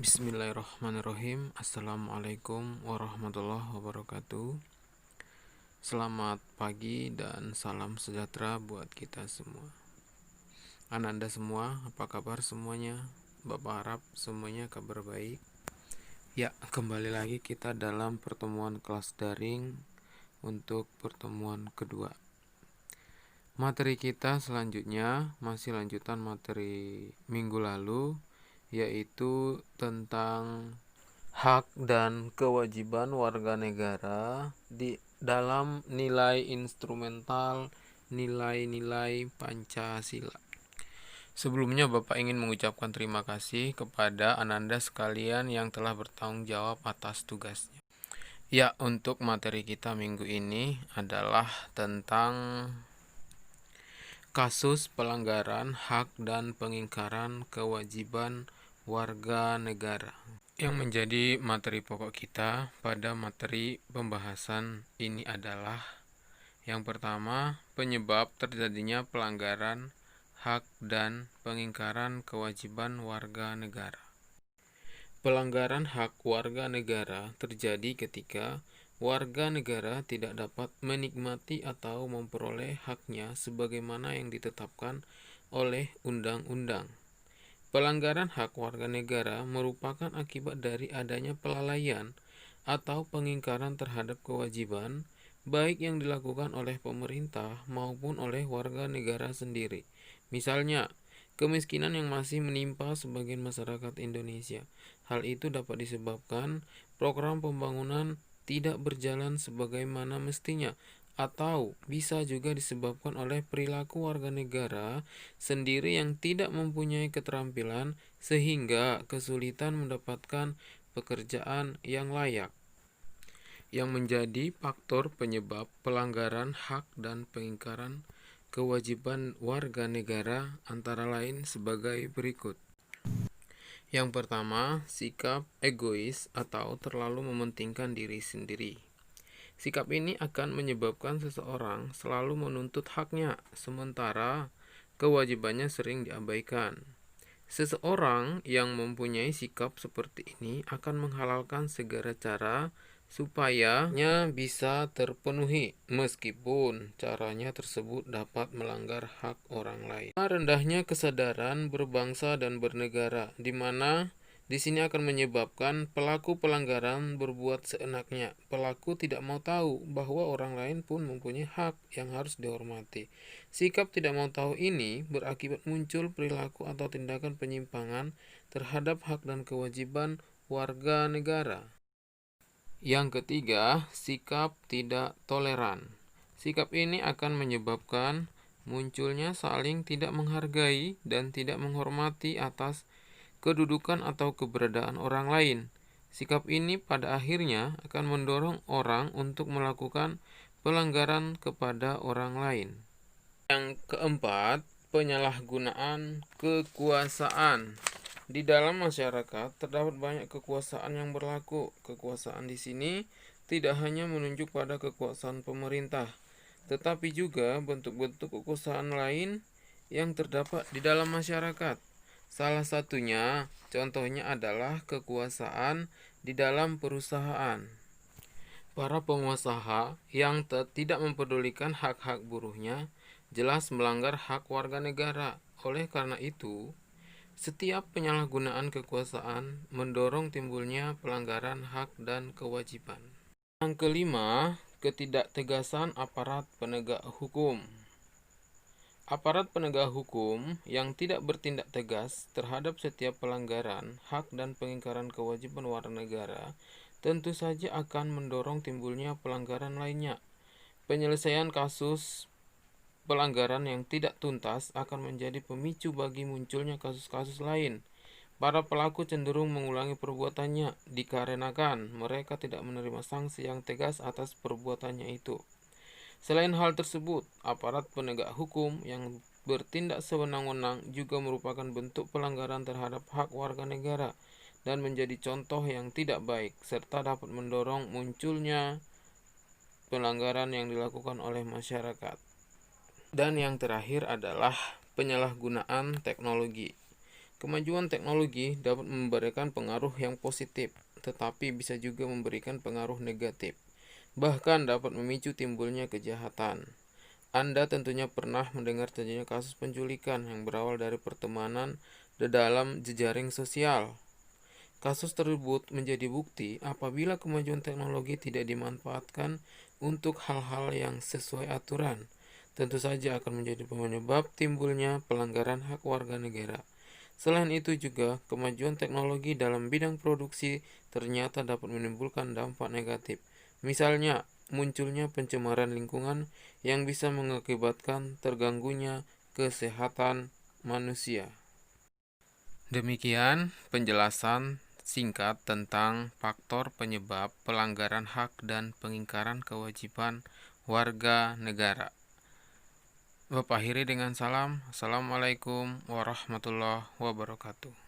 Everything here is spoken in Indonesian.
Bismillahirrahmanirrahim. Assalamualaikum warahmatullahi wabarakatuh. Selamat pagi dan salam sejahtera buat kita semua. Ananda semua, apa kabar semuanya? Bapak harap semuanya kabar baik. Ya, kembali lagi kita dalam pertemuan kelas daring untuk pertemuan kedua. Materi kita selanjutnya masih lanjutan materi minggu lalu, yaitu tentang hak dan kewajiban warga negara di dalam nilai instrumental nilai-nilai Pancasila. Sebelumnya Bapak ingin mengucapkan terima kasih kepada Ananda sekalian yang telah bertanggung jawab atas tugasnya. Ya, untuk materi kita minggu ini adalah tentang kasus pelanggaran hak dan pengingkaran kewajiban warga negara. Yang menjadi materi pokok kita pada materi pembahasan ini adalah yang pertama, penyebab terjadinya pelanggaran hak dan pengingkaran kewajiban warga negara. Pelanggaran hak warga negara terjadi ketika warga negara tidak dapat menikmati atau memperoleh haknya sebagaimana yang ditetapkan oleh undang-undang. Pelanggaran hak warga negara merupakan akibat dari adanya kelalaian atau pengingkaran terhadap kewajiban, baik yang dilakukan oleh pemerintah maupun oleh warga negara sendiri. Misalnya, kemiskinan yang masih menimpa sebagian masyarakat Indonesia. Hal itu dapat disebabkan program pembangunan tidak berjalan sebagaimana mestinya, atau bisa juga disebabkan oleh perilaku warga negara sendiri yang tidak mempunyai keterampilan sehingga kesulitan mendapatkan pekerjaan yang layak. Yang menjadi faktor penyebab pelanggaran hak dan pengingkaran kewajiban warga negara antara lain sebagai berikut. Yang pertama, sikap egois atau terlalu mementingkan diri sendiri. Sikap ini akan menyebabkan seseorang selalu menuntut haknya, sementara kewajibannya sering diabaikan. Seseorang yang mempunyai sikap seperti ini akan menghalalkan segala cara supaya bisa terpenuhi, meskipun caranya tersebut dapat melanggar hak orang lain. Rendahnya kesadaran berbangsa dan bernegara, di mana di sini akan menyebabkan pelaku pelanggaran berbuat seenaknya. Pelaku tidak mau tahu bahwa orang lain pun mempunyai hak yang harus dihormati. Sikap tidak mau tahu ini berakibat muncul perilaku atau tindakan penyimpangan terhadap hak dan kewajiban warga negara. Yang ketiga, sikap tidak toleran. Sikap ini akan menyebabkan munculnya saling tidak menghargai dan tidak menghormati atas kedudukan atau keberadaan orang lain. Sikap ini pada akhirnya akan mendorong orang untuk melakukan pelanggaran kepada orang lain. Yang keempat, penyalahgunaan kekuasaan. Di dalam masyarakat terdapat banyak kekuasaan yang berlaku. Kekuasaan di sini tidak hanya menunjuk pada kekuasaan pemerintah, tetapi juga bentuk-bentuk kekuasaan lain yang terdapat di dalam masyarakat. Salah satunya, contohnya adalah kekuasaan di dalam perusahaan. Para pengusaha yang tidak mempedulikan hak-hak buruhnya jelas melanggar hak warga negara. Oleh karena itu, setiap penyalahgunaan kekuasaan mendorong timbulnya pelanggaran hak dan kewajiban. Yang kelima, ketidaktegasan aparat penegak hukum. Aparat penegak hukum yang tidak bertindak tegas terhadap setiap pelanggaran hak dan pengingkaran kewajiban warga negara tentu saja akan mendorong timbulnya pelanggaran lainnya. Penyelesaian kasus pelanggaran yang tidak tuntas akan menjadi pemicu bagi munculnya kasus-kasus lain. Para pelaku cenderung mengulangi perbuatannya dikarenakan mereka tidak menerima sanksi yang tegas atas perbuatannya itu. Selain hal tersebut, aparat penegak hukum yang bertindak sewenang-wenang juga merupakan bentuk pelanggaran terhadap hak warga negara dan menjadi contoh yang tidak baik, serta dapat mendorong munculnya pelanggaran yang dilakukan oleh masyarakat. Dan yang terakhir adalah penyalahgunaan teknologi. Kemajuan teknologi dapat memberikan pengaruh yang positif, tetapi bisa juga memberikan pengaruh negatif, bahkan dapat memicu timbulnya kejahatan. Anda tentunya pernah mendengar terjadinya kasus penculikan yang berawal dari pertemanan di dalam jejaring sosial. Kasus tersebut menjadi bukti apabila kemajuan teknologi tidak dimanfaatkan untuk hal-hal yang sesuai aturan, tentu saja akan menjadi penyebab timbulnya pelanggaran hak warga negara. Selain itu juga, kemajuan teknologi dalam bidang produksi ternyata dapat menimbulkan dampak negatif. Misalnya, munculnya pencemaran lingkungan yang bisa mengakibatkan terganggunya kesehatan manusia. Demikian penjelasan singkat tentang faktor penyebab pelanggaran hak dan pengingkaran kewajiban warga negara. Bapak akhiri dengan salam. Assalamualaikum warahmatullahi wabarakatuh.